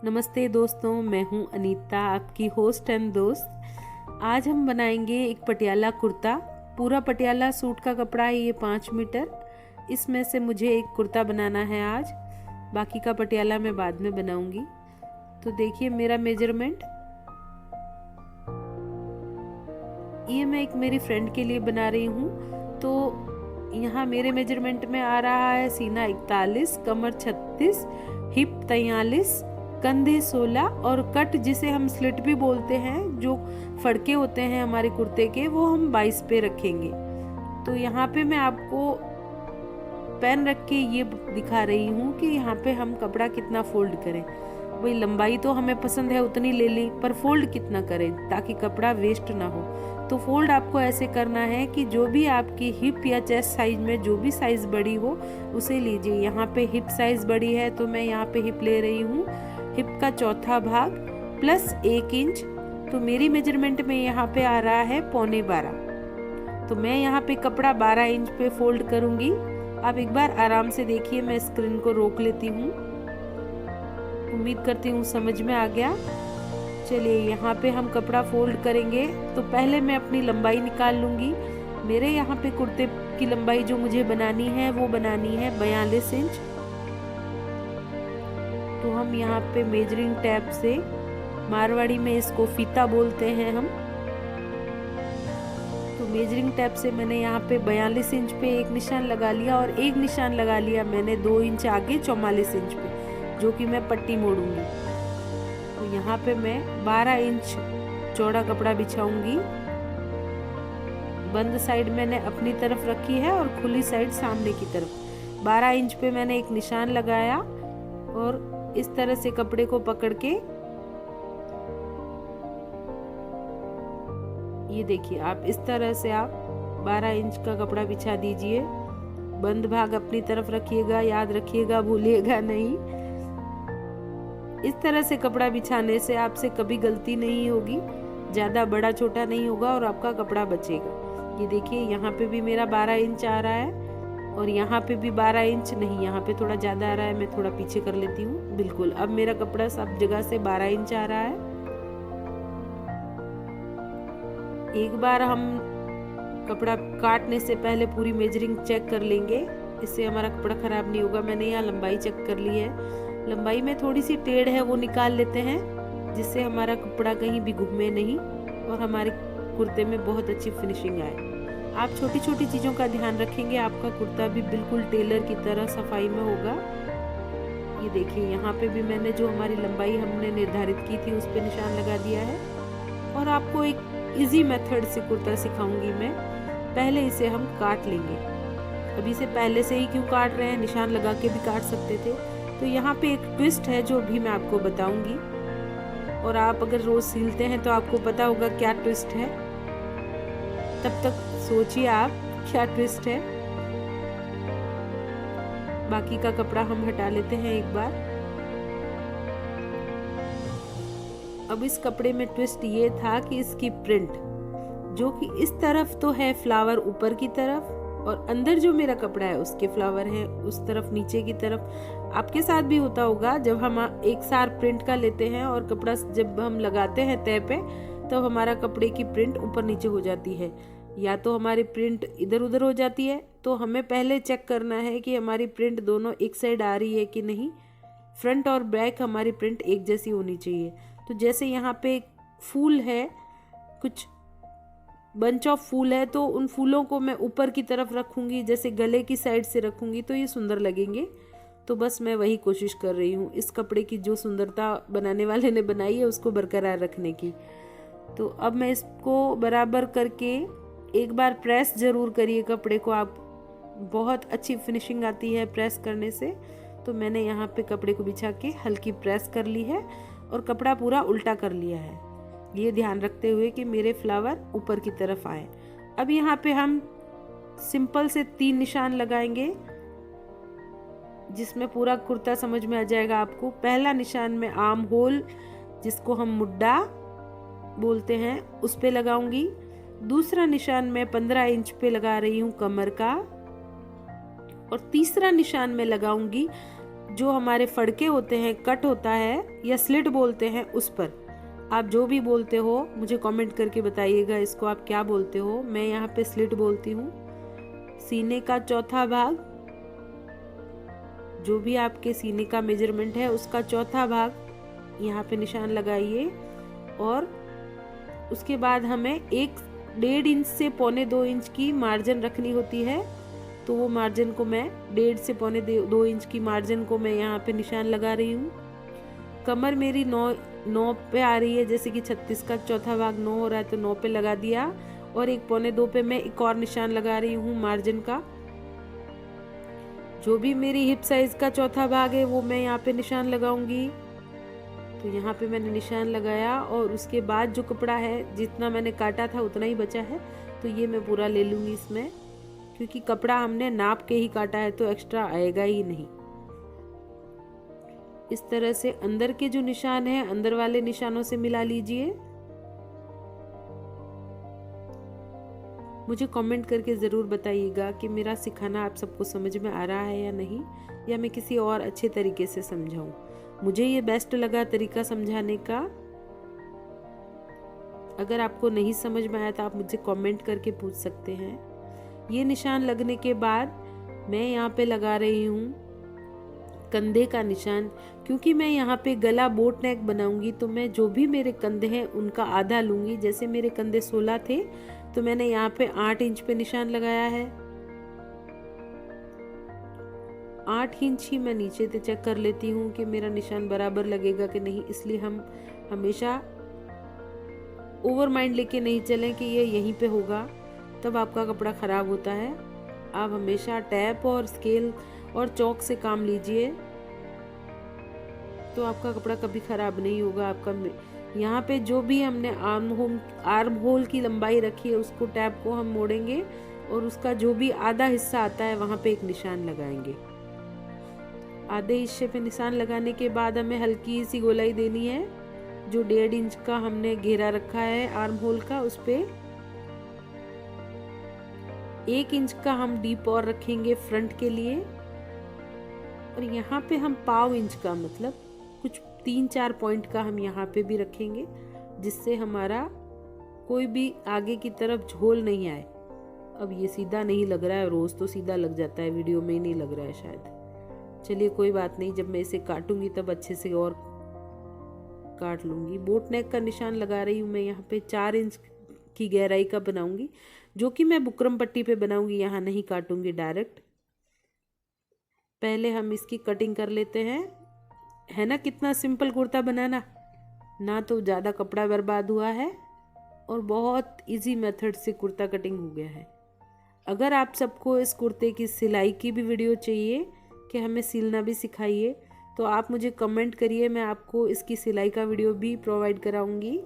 नमस्ते दोस्तों, मैं हूं अनीता, आपकी होस्ट एंड दोस्त। आज हम बनाएंगे एक पटियाला कुर्ता। पूरा पटियाला सूट का कपड़ा है ये 5 मीटर। इसमें से मुझे एक कुर्ता बनाना है आज, बाकी का पटियाला मैं बाद में बनाऊंगी। तो देखिए मेरा मेजरमेंट, ये मैं एक मेरी फ्रेंड के लिए बना रही हूँ। तो यहाँ मेरे मेजरमेंट में आ रहा है सीना 41, कमर 36, हिप 43, कंधे 16 और कट जिसे हम स्लिट भी बोलते हैं, जो फड़के होते हैं हमारे कुर्ते के, वो हम 22 पे रखेंगे। तो यहाँ पे मैं आपको पेन रख के ये दिखा रही हूँ कि यहाँ पे हम कपड़ा कितना फोल्ड करें। वही लंबाई तो हमें पसंद है उतनी ले ली, पर फोल्ड कितना करें ताकि कपड़ा वेस्ट ना हो। तो फोल्ड आपको ऐसे करना है कि जो भी आपकी हिप या चेस्ट साइज में जो भी साइज बड़ी हो उसे लीजिए। यहाँ पे हिप साइज बड़ी है तो मैं यहाँ पे हिप ले रही हूँ, हिप का चौथा भाग प्लस 1 इंच। तो मेरी मेजरमेंट में यहाँ पे आ रहा है 11.25। तो मैं यहाँ पे कपड़ा 12 इंच पे फोल्ड करूंगी। आप एक बार आराम से देखिए, मैं स्क्रीन को रोक लेती हूँ। उम्मीद करती हूँ समझ में आ गया। चलिए यहाँ पे हम कपड़ा फोल्ड करेंगे। तो पहले मैं अपनी लंबाई निकाल लूंगी। मेरे यहाँ पे कुर्ते की लंबाई जो मुझे बनानी है वो बनानी है 42 इंच। तो हम यहाँ पे मेजरिंग टेप से, मारवाड़ी में इसको फीता बोलते हैं हम, तो मेजरिंग टेप से मैंने यहाँ पे 42 इंच पे एक निशान लगा लिया और एक निशान लगा लिया मैंने 2 इंच आगे 44 इंच पे, जो कि मैं पट्टी मोड़ूंगी। तो यहाँ पे मैं 12 इंच चौड़ा कपड़ा बिछाऊंगी। बंद साइड मैंने अपनी तरफ रखी है और खुली साइड सामने की तरफ। 12 इंच पे मैंने एक निशान लगाया और इस तरह से कपड़े को पकड़ के, ये देखिए आप इस तरह से आप 12 इंच का कपड़ा बिछा दीजिए। बंद भाग अपनी तरफ रखिएगा, याद रखिएगा, भूलिएगा नहीं। इस तरह से कपड़ा बिछाने से आपसे कभी गलती नहीं होगी, ज्यादा बड़ा छोटा नहीं होगा और आपका कपड़ा बचेगा। ये देखिए यहाँ पे भी मेरा 12 इंच आ रहा है और यहाँ पे भी 12 इंच नहीं, यहाँ पे थोड़ा ज्यादा आ रहा है, मैं थोड़ा पीछे कर लेती हूँ। बिल्कुल अब मेरा कपड़ा सब जगह से 12 इंच आ रहा है। एक बार हम कपड़ा काटने से पहले पूरी मेजरिंग चेक कर लेंगे, इससे हमारा कपड़ा खराब नहीं होगा। मैंने यहाँ लंबाई चेक कर ली है, लंबाई में थोड़ी सी टेढ़ है वो निकाल लेते हैं, जिससे हमारा कपड़ा कहीं भी घूमे नहीं और हमारे कुर्ते में बहुत अच्छी फिनिशिंग आए। आप छोटी छोटी चीजों का ध्यान रखेंगे, आपका कुर्ता भी बिल्कुल टेलर की तरह सफाई में होगा। ये देखिए यहाँ पे भी मैंने जो हमारी लंबाई हमने निर्धारित की थी उस पे निशान लगा दिया है। और आपको एक इजी मेथड से कुर्ता सिखाऊंगी मैं। पहले इसे हम काट लेंगे। अभी से पहले से ही क्यों काट रहे हैं, निशान लगा के भी काट सकते थे। तो यहाँ पे एक ट्विस्ट है जो भी मैं आपको बताऊंगी, और आप अगर रोज सिलते हैं तो आपको पता होगा क्या ट्विस्ट है। तब तक सोचिए आप क्या ट्विस्ट है। बाकी का कपड़ा हम हटा लेते हैं एक बार। अब इस कपड़े में ट्विस्ट ये था कि इसकी प्रिंट जो कि इस तरफ तो है फ्लावर ऊपर की तरफ, और अंदर जो मेरा कपड़ा है उसके फ्लावर है उस तरफ नीचे की तरफ। आपके साथ भी होता होगा, जब हम एक सार प्रिंट का लेते हैं और कपड़ा जब हम लगाते हैं तय पे, तो हमारा कपड़े की प्रिंट ऊपर नीचे हो जाती है, या तो हमारी प्रिंट इधर उधर हो जाती है। तो हमें पहले चेक करना है कि हमारी प्रिंट दोनों एक साइड आ रही है कि नहीं। फ्रंट और बैक हमारी प्रिंट एक जैसी होनी चाहिए। तो जैसे यहाँ पे एक फूल है, कुछ बंच ऑफ फूल है, तो उन फूलों को मैं ऊपर की तरफ रखूंगी, जैसे गले की साइड से रखूंगी तो ये सुंदर लगेंगे। तो बस मैं वही कोशिश कर रही हूँ, इस कपड़े की जो सुंदरता बनाने वाले ने बनाई है उसको बरकरार रखने की। तो अब मैं इसको बराबर करके एक बार प्रेस जरूर करिए कपड़े को, आप बहुत अच्छी फिनिशिंग आती है प्रेस करने से। तो मैंने यहाँ पे कपड़े को बिछा के हल्की प्रेस कर ली है और कपड़ा पूरा उल्टा कर लिया है, ये ध्यान रखते हुए कि मेरे फ्लावर ऊपर की तरफ आए। अब यहाँ पे हम सिंपल से 3 निशान लगाएंगे, जिसमें पूरा कुर्ता समझ में आ जाएगा आपको। पहला निशान में आर्म होल, जिसको हम मुड्डा बोलते हैं, उस पे लगाऊंगी। दूसरा निशान मैं 15 इंच पे लगा रही हूँ कमर का, और तीसरा निशान मैं लगाऊंगी जो हमारे फड़के होते हैं, कट होता है या स्लिट बोलते हैं, उस पर आप जो भी बोलते हो मुझे कमेंट करके बताइएगा इसको आप क्या बोलते हो। मैं यहाँ पे स्लिट बोलती हूँ। सीने का चौथा भाग, जो भी आपके सीने का मेजरमेंट है उसका चौथा भाग यहाँ पे निशान लगाइए। और उसके बाद हमें 1.5 इंच से 1.25 इंच की मार्जिन रखनी होती है। तो वो मार्जिन को मैं 1.5 से 1.25 इंच की मार्जिन को मैं यहाँ पे निशान लगा रही हूँ। कमर मेरी 9 पे आ रही है, जैसे कि 36 का चौथा भाग 9 हो रहा है तो 9 पे लगा दिया। और 1.25 पे मैं एक और निशान लगा रही हूँ मार्जिन का। जो भी मेरी हिप साइज का चौथा भाग है वो मैं यहाँ पे निशान लगाऊंगी। तो यहाँ पे मैंने निशान लगाया और उसके बाद जो कपड़ा है जितना मैंने काटा था उतना ही बचा है, तो ये मैं पूरा ले लूँगी इसमें, क्योंकि कपड़ा हमने नाप के ही काटा है तो एक्स्ट्रा आएगा ही नहीं। इस तरह से अंदर के जो निशान है अंदर वाले निशानों से मिला लीजिए। मुझे कमेंट करके ज़रूर बताइएगा कि मेरा सिखाना आप सबको समझ में आ रहा है या नहीं, या मैं किसी और अच्छे तरीके से समझाऊं। मुझे ये बेस्ट लगा तरीका समझाने का। अगर आपको नहीं समझ में आया तो आप मुझसे कमेंट करके पूछ सकते हैं। ये निशान लगने के बाद मैं यहाँ पे लगा रही हूँ कंधे का निशान। क्योंकि मैं यहाँ पे गला बोट नेक बनाऊंगी तो मैं जो भी मेरे कंधे हैं उनका आधा लूंगी। जैसे मेरे कंधे 16 थे तो मैंने यहाँ पे 8 इंच पे निशान लगाया है। 8 इंच ही मैं नीचे से चेक कर लेती हूँ कि मेरा निशान बराबर लगेगा कि नहीं। इसलिए हम हमेशा ओवर माइंड लेके नहीं चलें कि ये यहीं पे होगा, तब आपका कपड़ा खराब होता है। आप हमेशा टैप और स्केल और चौक से काम लीजिए तो आपका कपड़ा कभी खराब नहीं होगा। आपका यहाँ पे जो भी हमने आर्म होल की लंबाई रखी है उसको टैप को हम मोड़ेंगे और उसका जो भी आधा हिस्सा आता है वहाँ पे एक निशान लगाएंगे। आधे हिस्से पे निशान लगाने के बाद हमें हल्की सी गोलाई देनी है। जो 1.5 इंच का हमने घेरा रखा है आर्म होल का, उस पे 1 इंच का हम डीप और रखेंगे फ्रंट के लिए। और यहाँ पे हम 1/4 इंच का, मतलब कुछ 3-4 पॉइंट का हम यहाँ पे भी रखेंगे, जिससे हमारा कोई भी आगे की तरफ झोल नहीं आए। अब ये सीधा नहीं लग रहा है, रोज तो सीधा लग जाता है, वीडियो में ही नहीं लग रहा है शायद। चलिए कोई बात नहीं, जब मैं इसे काटूंगी तब अच्छे से और काट लूंगी। बोट नेक का निशान लगा रही हूँ मैं यहाँ पे 4 इंच की गहराई का बनाऊंगी, जो कि मैं बुकरम पट्टी पे बनाऊंगी, यहाँ नहीं काटूंगी डायरेक्ट। पहले हम इसकी कटिंग कर लेते हैं। है ना कितना सिंपल कुर्ता बनाना, ना तो ज़्यादा कपड़ा बर्बाद हुआ है और बहुत इजी मेथड से कुर्ता कटिंग हो गया है। अगर आप सबको इस कुर्ते की सिलाई की भी वीडियो चाहिए कि हमें सिलना भी सिखाइए तो आप मुझे कमेंट करिए, मैं आपको इसकी सिलाई का वीडियो भी प्रोवाइड कराऊंगी।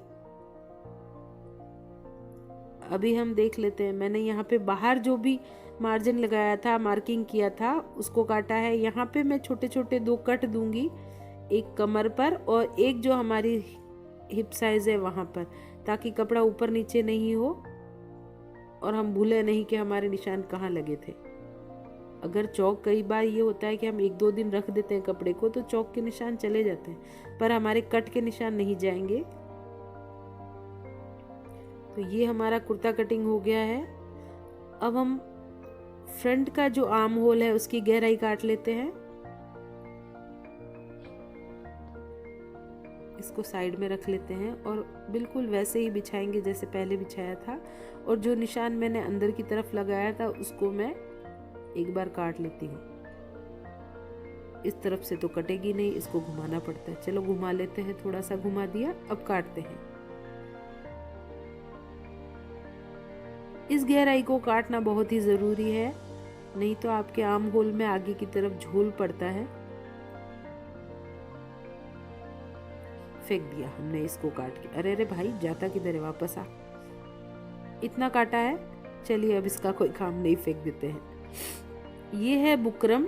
अभी हम देख लेते हैं। मैंने यहाँ पे बाहर जो भी मार्जिन लगाया था, मार्किंग किया था, उसको काटा है। यहाँ पे मैं छोटे छोटे 2 कट दूंगी, एक कमर पर और एक जो हमारी हिप साइज है वहाँ पर, ताकि कपड़ा ऊपर नीचे नहीं हो और हम भूले नहीं कि हमारे निशान कहाँ लगे थे। अगर चौक, कई बार ये होता है कि हम 1-2 दिन रख देते हैं कपड़े को तो चौक के निशान चले जाते हैं, पर हमारे कट के निशान नहीं जाएंगे। तो ये हमारा कुर्ता कटिंग हो गया है। अब हम फ्रंट का जो आर्म होल है उसकी गहराई काट लेते हैं। इसको साइड में रख लेते हैं और बिल्कुल वैसे ही बिछाएंगे जैसे पहले बिछाया था। और जो निशान मैंने अंदर की तरफ लगाया था उसको मैं एक बार काट लेती हूँ। इस तरफ से तो कटेगी नहीं, इसको घुमाना पड़ता है। चलो घुमा लेते हैं, थोड़ा सा घुमा दिया, अब काटते हैं। इस गहराई को काटना बहुत ही ज़रूरी है, नहीं तो आपके आर्म होल में आगे की तरफ झोल पड़ता है। फेंक दिया हमने इसको काट के। अरे अरे भाई, जाता किधर है, वापस आ। इतना काटा है, चलिए अब इसका कोई काम नहीं, फेंक देते हैं। ये है बुकरम,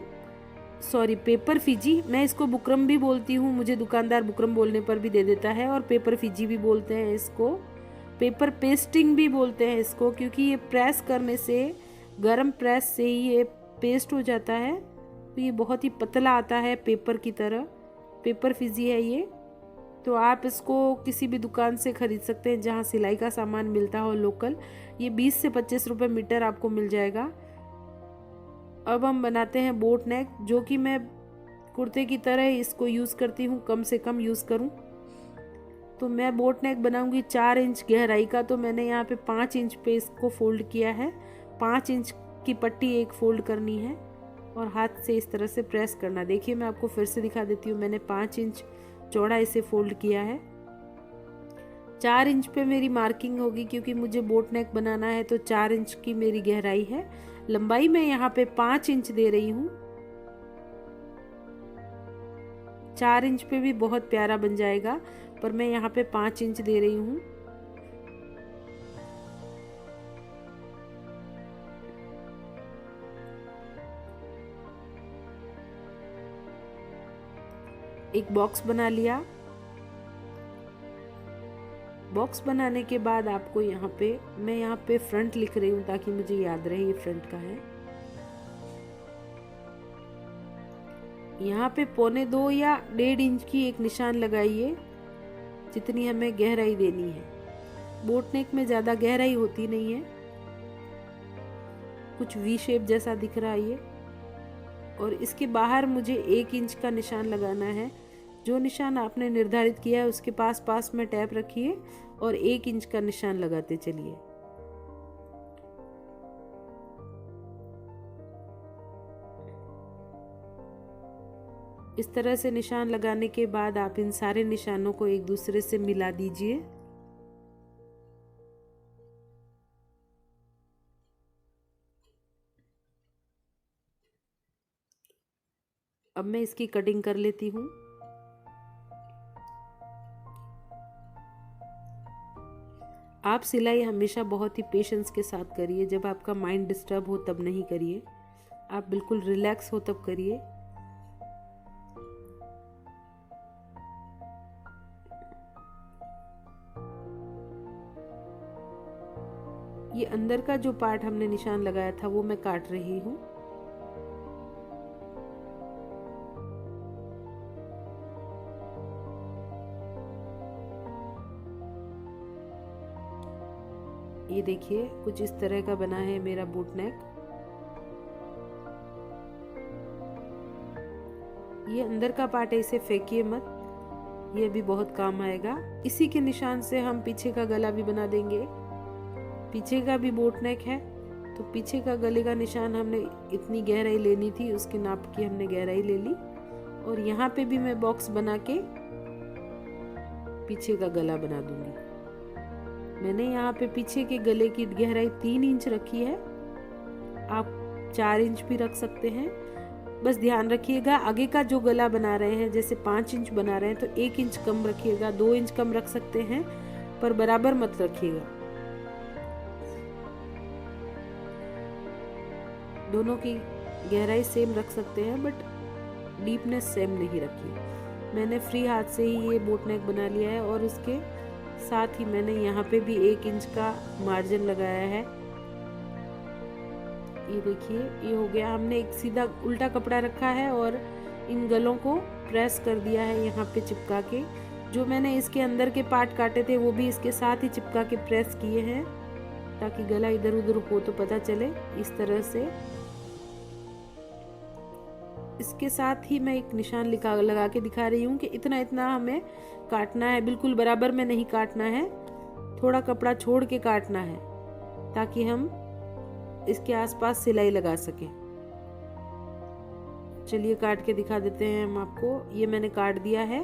सॉरी पेपर फिजी। मैं इसको बुकरम भी बोलती हूँ, मुझे दुकानदार बुकरम बोलने पर भी दे देता है, और पेपर फिजी भी बोलते हैं इसको, पेपर पेस्टिंग भी बोलते हैं इसको, क्योंकि ये प्रेस करने से, गरम प्रेस से ही ये पेस्ट हो जाता है तो ये बहुत ही पतला आता है, पेपर की तरह, पेपर फिजी है ये। तो आप इसको किसी भी दुकान से ख़रीद सकते हैं जहाँ सिलाई का सामान मिलता हो लोकल। ये 20 से 25 रुपये मीटर आपको मिल जाएगा। अब हम बनाते हैं बोट नेक, जो कि मैं कुर्ते की तरह इसको यूज़ करती हूँ, कम से कम यूज़ करूँ। तो मैं बोट नेक बनाऊँगी 4 इंच गहराई का, तो मैंने यहाँ पे 5 इंच पे इसको फोल्ड किया है। 5 इंच की पट्टी एक फोल्ड करनी है और हाथ से इस तरह से प्रेस करना। देखिए मैं आपको फिर से दिखा देती हूँ, मैंने 5 इंच चौड़ा इसे फोल्ड किया है। 4 इंच पे मेरी मार्किंग होगी, क्योंकि मुझे बोट नेक बनाना है, तो 4 इंच की मेरी गहराई है। लंबाई मैं यहाँ पे 5 इंच दे रही हूँ। 4 इंच पे भी बहुत प्यारा बन जाएगा, पर मैं यहाँ पे 5 इंच दे रही हूँ। एक बॉक्स बना लिया। बॉक्स बनाने के बाद आपको मैं यहाँ पे फ्रंट लिख रही हूँ ताकि मुझे याद रहे ये फ्रंट का है। यहाँ पे 1.25 या 1.5 इंच की एक निशान लगाइए, जितनी हमें गहराई देनी है। बोट नेक में ज़्यादा गहराई होती नहीं है, कुछ वी शेप जैसा दिख रहा है ये। और इसके बाहर मुझे 1 इंच का निशान लगाना है। जो निशान आपने निर्धारित किया है उसके पास पास में टैप रखिए और 1 इंच का निशान लगाते चलिए। इस तरह से निशान लगाने के बाद आप इन सारे निशानों को एक दूसरे से मिला दीजिए। अब मैं इसकी कटिंग कर लेती हूँ। आप सिलाई हमेशा बहुत ही पेशेंस के साथ करिए। जब आपका माइंड डिस्टर्ब हो तब नहीं करिए, आप बिल्कुल रिलैक्स हो तब करिए। ये अंदर का जो पार्ट हमने निशान लगाया था वो मैं काट रही हूँ। ये देखिए कुछ इस तरह का बना है मेरा बोट नेक। ये अंदर का पार्ट है, इसे फेंकिए मत, ये भी बहुत काम आएगा। इसी के निशान से हम पीछे का गला भी बना देंगे। पीछे का भी बोट नेक है, तो पीछे का गले का निशान हमने इतनी गहराई लेनी थी, उसके नाप की हमने गहराई ले ली। और यहाँ पे भी मैं बॉक्स बना के पीछे का गला बना दूंगी। मैंने यहाँ पे पीछे के गले की गहराई 3 इंच रखी है, आप 4 इंच भी रख सकते हैं। बस ध्यान रखिएगा, आगे का जो गला बना रहे हैं, जैसे 5 इंच बना रहे हैं तो 1 इंच कम रखिएगा, 2 इंच कम रख सकते हैं, पर बराबर मत रखिएगा। दोनों की गहराई सेम रख सकते हैं, बट डीपनेस सेम नहीं रखिए। मैंने फ्री हाथ से ही ये बोट नेक बना लिया है और उसके साथ ही मैंने यहाँ पे भी 1 इंच का मार्जिन लगाया है। ये देखिए ये हो गया। हमने एक सीधा उल्टा कपड़ा रखा है और इन गलों को प्रेस कर दिया है यहाँ पे चिपका के। जो मैंने इसके अंदर के पार्ट काटे थे वो भी इसके साथ ही चिपका के प्रेस किए हैं, ताकि गला इधर उधर हो तो पता चले। इस तरह से इसके साथ ही मैं एक निशान लगा के दिखा रही हूँ कि इतना इतना हमें काटना है, बिल्कुल बराबर में नहीं काटना है, थोड़ा कपड़ा छोड़ के काटना है, ताकि हम इसके आसपास सिलाई लगा सकें। चलिए काट के दिखा देते हैं हम आपको। ये मैंने काट दिया है।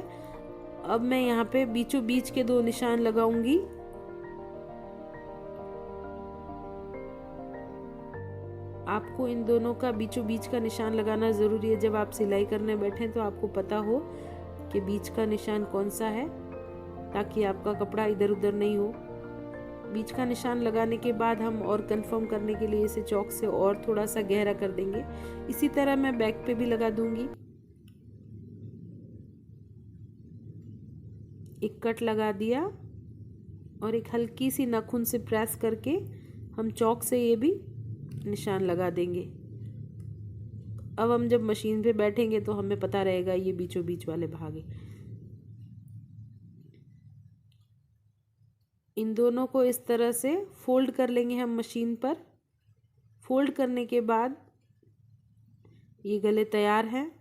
अब मैं यहाँ पे बीचों बीच के 2 निशान लगाऊंगी। आपको इन दोनों का बीचों बीच का निशान लगाना ज़रूरी है। जब आप सिलाई करने बैठें तो आपको पता हो कि बीच का निशान कौन सा है, ताकि आपका कपड़ा इधर उधर नहीं हो। बीच का निशान लगाने के बाद हम और कंफर्म करने के लिए इसे चौक से और थोड़ा सा गहरा कर देंगे। इसी तरह मैं बैक पे भी लगा दूंगी। एक कट लगा दिया और एक हल्की सी नाखून से प्रेस करके हम चौक से ये भी निशान लगा देंगे। अब हम जब मशीन पे बैठेंगे तो हमें पता रहेगा ये बीचों बीच वाले भाग हैं। इन दोनों को इस तरह से फोल्ड कर लेंगे हम मशीन पर। फोल्ड करने के बाद ये गले तैयार हैं।